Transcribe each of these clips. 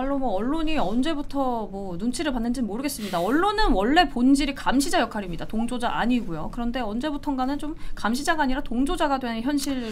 정말로 뭐 언론이 언제부터 뭐 눈치를 봤는지는 모르겠습니다. 언론은 원래 본질이 감시자 역할입니다. 동조자 아니고요. 그런데 언제부턴가는 좀 감시자가 아니라 동조자가 되는 현실을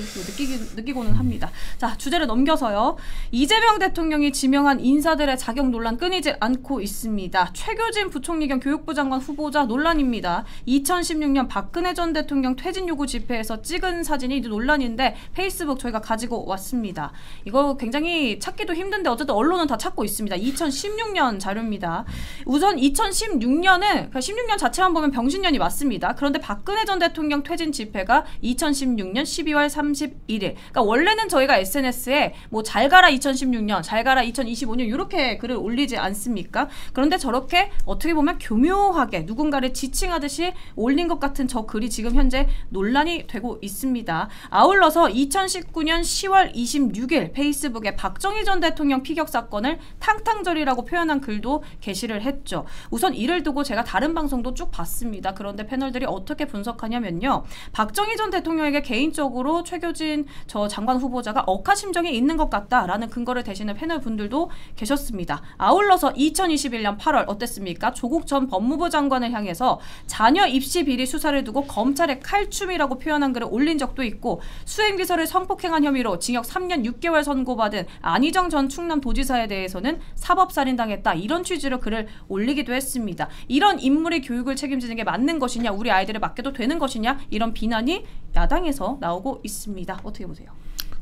느끼고는 합니다. 자, 주제를 넘겨서요. 이재명 대통령이 지명한 인사들의 자격 논란 끊이지 않고 있습니다. 최교진 부총리 겸 교육부 장관 후보자 논란입니다. 2016년 박근혜 전 대통령 퇴진 요구 집회에서 찍은 사진이 논란인데 페이스북 저희가 가지고 왔습니다. 이거 굉장히 찾기도 힘든데 어쨌든 언론은 다 찾고 있습니다. 2016년 자료입니다. 우선 2016년은 16년 자체만 보면 병신년이 맞습니다. 그런데 박근혜 전 대통령 퇴진 집회가 2016년 12월 31일. 그러니까 원래는 저희가 SNS에 뭐 잘 가라 2016년, 잘 가라 2025년 이렇게 글을 올리지 않습니까? 그런데 저렇게 어떻게 보면 교묘하게 누군가를 지칭하듯이 올린 것 같은 저 글이 지금 현재 논란이 되고 있습니다. 아울러서 2019년 10월 26일 페이스북에 박정희 전 대통령 피격 사건을 탕탕절이라고 표현한 글도 게시를 했죠. 우선 이를 두고 제가 다른 방송도 쭉 봤습니다. 그런데 패널들이 어떻게 분석하냐면요. 박정희 전 대통령에게 개인적으로 최교진 저 장관 후보자가 억하심정이 있는 것 같다라는 근거를 대시는 패널 분들도 계셨습니다. 아울러서 2021년 8월 어땠습니까? 조국 전 법무부 장관을 향해서 자녀 입시 비리 수사를 두고 검찰의 칼춤이라고 표현한 글을 올린 적도 있고 수행비서를 성폭행한 혐의로 징역 3년 6개월 선고받은 안희정 전 충남도지사에 대해서는 사법살인당했다. 이런 취지로 글을 올리기도 했습니다. 이런 인물이 교육을 책임지는 게 맞는 것이냐, 우리 아이들을 맡겨도 되는 것이냐, 이런 비난이 야당에서 나오고 있습니다. 어떻게 보세요?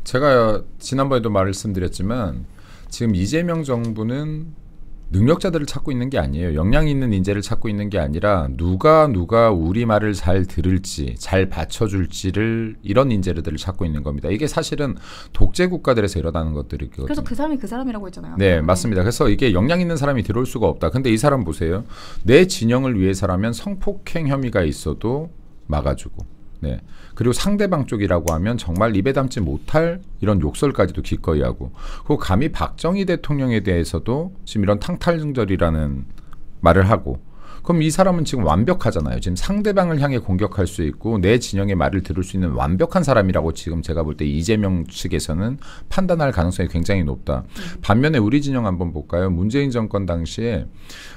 제가 지난번에도 말씀드렸지만 지금 이재명 정부는 능력자들을 찾고 있는 게 아니에요. 역량 있는 인재를 찾고 있는 게 아니라 누가 우리 말을 잘 들을지, 잘 받쳐줄지를 이런 인재들을 찾고 있는 겁니다. 이게 사실은 독재 국가들에서 일어나는 것들이거든요. 그래서 그 사람이 그 사람이라고 했잖아요. 네, 맞습니다. 그래서 이게 역량 있는 사람이 들어올 수가 없다. 근데 이 사람 보세요. 내 진영을 위해서라면 성폭행 혐의가 있어도 막아주고, 네. 그리고 상대방 쪽이라고 하면 정말 입에 담지 못할 이런 욕설까지도 기꺼이 하고, 그리고 감히 박정희 대통령에 대해서도 지금 이런 탕탈증절이라는 말을 하고, 그럼 이 사람은 지금 완벽하잖아요. 지금 상대방을 향해 공격할 수 있고 내 진영의 말을 들을 수 있는 완벽한 사람이라고 지금 제가 볼 때 이재명 측에서는 판단할 가능성이 굉장히 높다. 반면에 우리 진영 한번 볼까요? 문재인 정권 당시에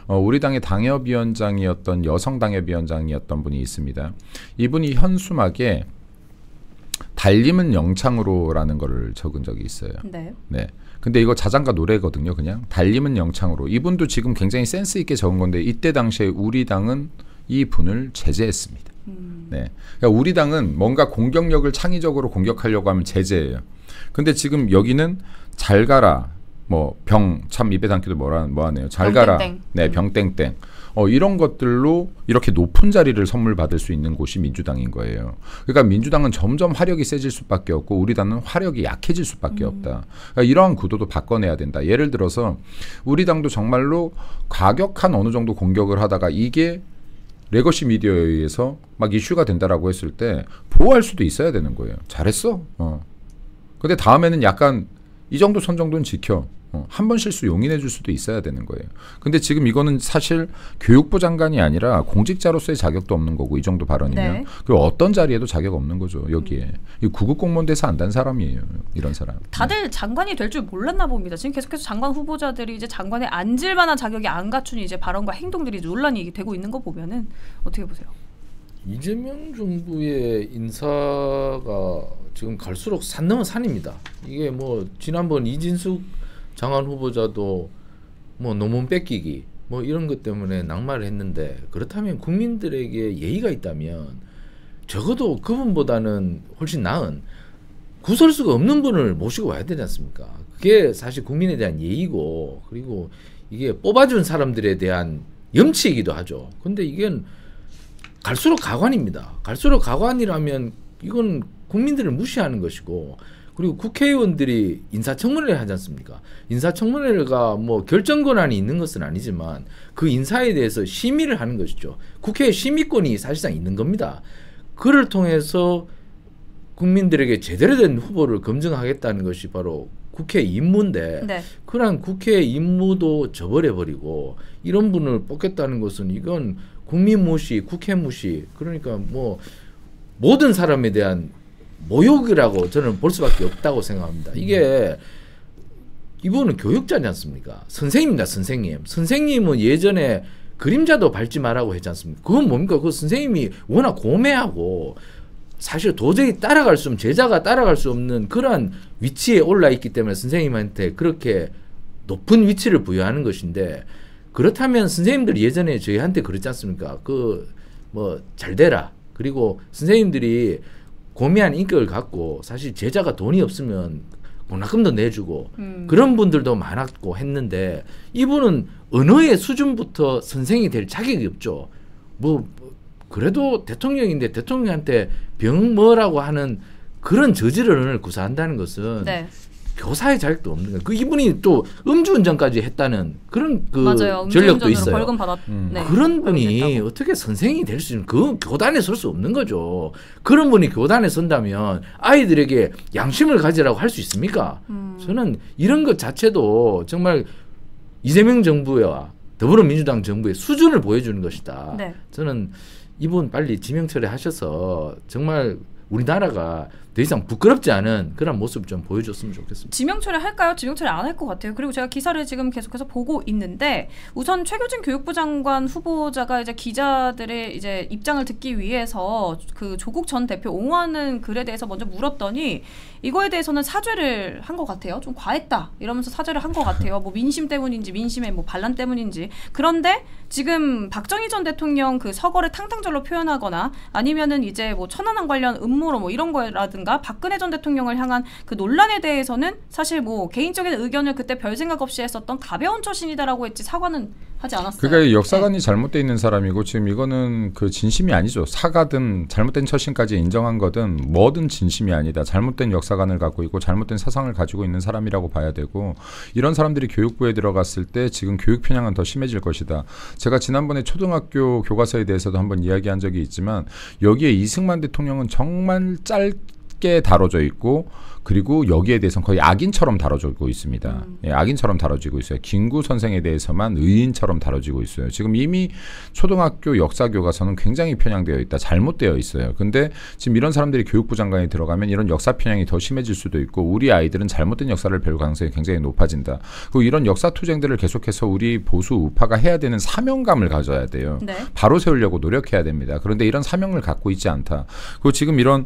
우리 당의 당협위원장이었던 여성 당협위원장이었던 분이 있습니다. 이분이 현수막에 달림은 영창으로라는 거를 적은 적이 있어요. 네. 네. 근데 이거 자장가 노래거든요. 그냥 달림은 영창으로. 이분도 지금 굉장히 센스 있게 적은 건데 이때 당시에 우리 당은 이 분을 제재했습니다. 네. 그러니까 우리 당은 뭔가 공격력을 창의적으로 공격하려고 하면 제재예요. 근데 지금 여기는 잘 가라. 뭐 병 참 입에 담기도 뭐하네요. 잘 가라. 네, 병땡땡. 이런 것들로 이렇게 높은 자리를 선물 받을 수 있는 곳이 민주당인 거예요. 그러니까 민주당은 점점 화력이 세질 수밖에 없고 우리 당은 화력이 약해질 수밖에 없다. 그러니까 이러한 구도도 바꿔내야 된다. 예를 들어서 우리 당도 정말로 과격한 어느 정도 공격을 하다가 이게 레거시 미디어에 의해서 막 이슈가 된다라고 했을 때 보호할 수도 있어야 되는 거예요. 잘했어. 근데 다음에는 약간 이 정도 선 정도는 지켜. 한 번 실수 용인해 줄 수도 있어야 되는 거예요. 근데 지금 이거는 사실 교육부 장관이 아니라 공직자로서의 자격도 없는 거고 이 정도 발언이면 네. 그리고 어떤 자리에도 자격 없는 거죠. 여기에. 이 구급 공무원 돼서 안 단 사람이에요. 이런 사람. 다들 장관이 될 줄 몰랐나 봅니다. 지금 계속해서 장관 후보자들이 이제 장관에 앉을 만한 자격이 안 갖춘 이제 발언과 행동들이 논란이 되고 있는 거 보면은 어떻게 보세요? 이재명 정부의 인사가 지금 갈수록 산 넘어 산입니다. 이게 뭐 지난번 이진숙 장관 후보자도 뭐 논문 뺏기기 뭐 이런 것 때문에 낙마를 했는데, 그렇다면 국민들에게 예의가 있다면 적어도 그분보다는 훨씬 나은 구설수가 없는 분을 모시고 와야 되지 않습니까? 그게 사실 국민에 대한 예의고, 그리고 이게 뽑아준 사람들에 대한 염치이기도 하죠. 근데 이건 갈수록 가관입니다. 갈수록 가관이라면 이건 국민들을 무시하는 것이고, 그리고 국회의원들이 인사청문회를 하지 않습니까? 인사청문회가 뭐 결정 권한이 있는 것은 아니지만 그 인사에 대해서 심의를 하는 것이죠. 국회의 심의권이 사실상 있는 겁니다. 그를 통해서 국민들에게 제대로 된 후보를 검증하겠다는 것이 바로 국회 임무인데, 네. 그런 국회 임무도 저버려버리고 이런 분을 뽑겠다는 것은 이건 국민 무시, 국회 무시, 그러니까 뭐 모든 사람에 대한 모욕이라고 저는 볼 수밖에 없다고 생각합니다. 이게 이분은 교육자지 않습니까? 선생님입니다. 선생님. 선생님은 예전에 그림자도 밟지 말라고 했지 않습니까? 그건 뭡니까? 그 선생님이 워낙 고매하고 사실 도저히 따라갈 수 없는, 제자가 따라갈 수 없는 그런 위치에 올라 있기 때문에 선생님한테 그렇게 높은 위치를 부여하는 것인데, 그렇다면 선생님들 예전에 저희한테 그랬지 않습니까? 뭐 잘 되라. 그리고 선생님들이 고매한 인격을 갖고 사실 제자가 돈이 없으면 공납금도 내주고 그런 분들도 많았고 했는데, 이분은 언어의 수준부터 선생이 될 자격이 없죠. 뭐 그래도 대통령인데 대통령한테 병뭐라고 하는 그런 저지를 구사한다는 것은 네. 교사의 자격도 없는 거예요. 그 이분이 또 음주운전까지 했다는 그런 맞아요. 전력도 음주운전으로 있어요. 벌금 받았. 네. 그런 분이 벌금 어떻게 선생이 될 수 있는, 그 교단에 설 수 없는 거죠. 그런 분이 교단에 선다면 아이들에게 양심을 가지라고 할 수 있습니까? 저는 이런 것 자체도 정말 이재명 정부와 더불어민주당 정부의 수준을 보여주는 것이다. 네. 저는 이분 빨리 지명 처리하셔서 정말 우리나라가 더 이상 부끄럽지 않은 그런 모습 좀 보여줬으면 좋겠습니다. 지명 처리할까요? 지명 처리 안 할 것 같아요. 그리고 제가 기사를 지금 계속해서 보고 있는데, 우선 최규진 교육부 장관 후보자가 이제 기자들의 이제 입장을 듣기 위해서 그 조국 전 대표 옹호하는 글에 대해서 먼저 물었더니 이거에 대해서는 사죄를 한 것 같아요. 좀 과했다 이러면서 사죄를 한 것 같아요. 뭐 민심 때문인지 민심의 뭐 반란 때문인지. 그런데 지금 박정희 전 대통령 그 서거를 탕탕절로 표현하거나 아니면은 이제 뭐 천안함 관련 음모로 뭐 이런 거라든가 박근혜 전 대통령을 향한 그 논란에 대해서는 사실 뭐 개인적인 의견을 그때 별 생각 없이 했었던 가벼운 처신이다라고 했지 사과는 하지 않았어요. 그러니까 역사관이 잘못돼 있는 사람이고, 지금 이거는 그 진심이 아니죠. 사과든 잘못된 처신까지 인정한 거든 뭐든 진심이 아니다. 잘못된 역사관을 갖고 있고 잘못된 사상을 가지고 있는 사람이라고 봐야 되고, 이런 사람들이 교육부에 들어갔을 때 지금 교육 편향은 더 심해질 것이다. 제가 지난번에 초등학교 교과서에 대해서도 한번 이야기한 적이 있지만, 여기에 이승만 대통령은 정말 짧게 다뤄져 있고, 그리고 여기에 대해서는 거의 악인처럼 다뤄지고 있습니다. 예, 악인처럼 다뤄지고 있어요. 김구 선생에 대해서만 의인처럼 다뤄지고 있어요. 지금 이미 초등학교 역사 교과서는 굉장히 편향되어 있다. 잘못되어 있어요. 근데 지금 이런 사람들이 교육부 장관에 들어가면 이런 역사 편향이 더 심해질 수도 있고, 우리 아이들은 잘못된 역사를 배울 가능성이 굉장히 높아진다. 그리고 이런 역사 투쟁들을 계속해서 우리 보수 우파가 해야 되는 사명감을 가져야 돼요. 네. 바로 세우려고 노력해야 됩니다. 그런데 이런 사명을 갖고 있지 않다. 그리고 지금 이런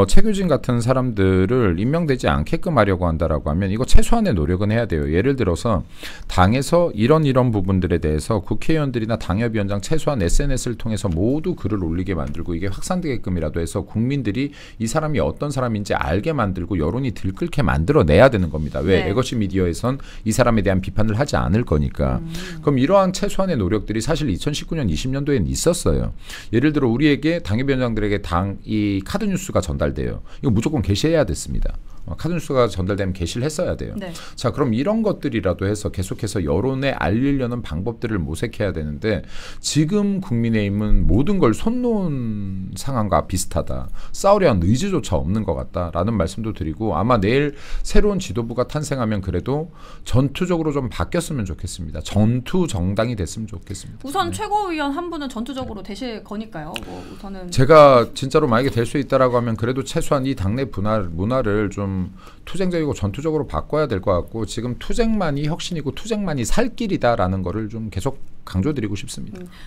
최규진 같은 사람들을 임명되지 않게끔 하려고 한다라고 하면 이거 최소한의 노력은 해야 돼요. 예를 들어서 당에서 이런 부분들에 대해서 국회의원들이나 당협위원장 최소한 SNS를 통해서 모두 글을 올리게 만들고, 이게 확산되게끔이라도 해서 국민들이 이 사람이 어떤 사람인지 알게 만들고 여론이 들끓게 만들어내야 되는 겁니다. 왜? 네. 에거시 미디어에선 이 사람에 대한 비판을 하지 않을 거니까. 그럼 이러한 최소한의 노력들이 사실 2019년 20년도에는 있었어요. 예를 들어 우리에게 당협위원장들에게 이 카드 뉴스가 전달돼요. 이거 무조건 게시해야 됐습니다. 카드뉴스가 전달되면 게시를 했어야 돼요. 네. 자, 그럼 이런 것들이라도 해서 계속해서 여론에 알리려는 방법들을 모색해야 되는데, 지금 국민의힘은 모든 걸 손놓은 상황과 비슷하다. 싸우려는 의지조차 없는 것 같다라는 말씀도 드리고, 아마 내일 새로운 지도부가 탄생하면 그래도 전투적으로 좀 바뀌었으면 좋겠습니다. 전투 정당이 됐으면 좋겠습니다. 우선 최고위원 한 분은 전투적으로 되실 거니까요. 뭐 우선은 제가 진짜로 만약에 될 수 있다라고 하면 그래도 최소한 이 당내 문화를 좀 투쟁적이고 전투적으로 바꿔야 될 것 같고, 지금 투쟁만이 혁신이고 투쟁만이 살 길이다라는 거를 좀 계속 강조드리고 싶습니다.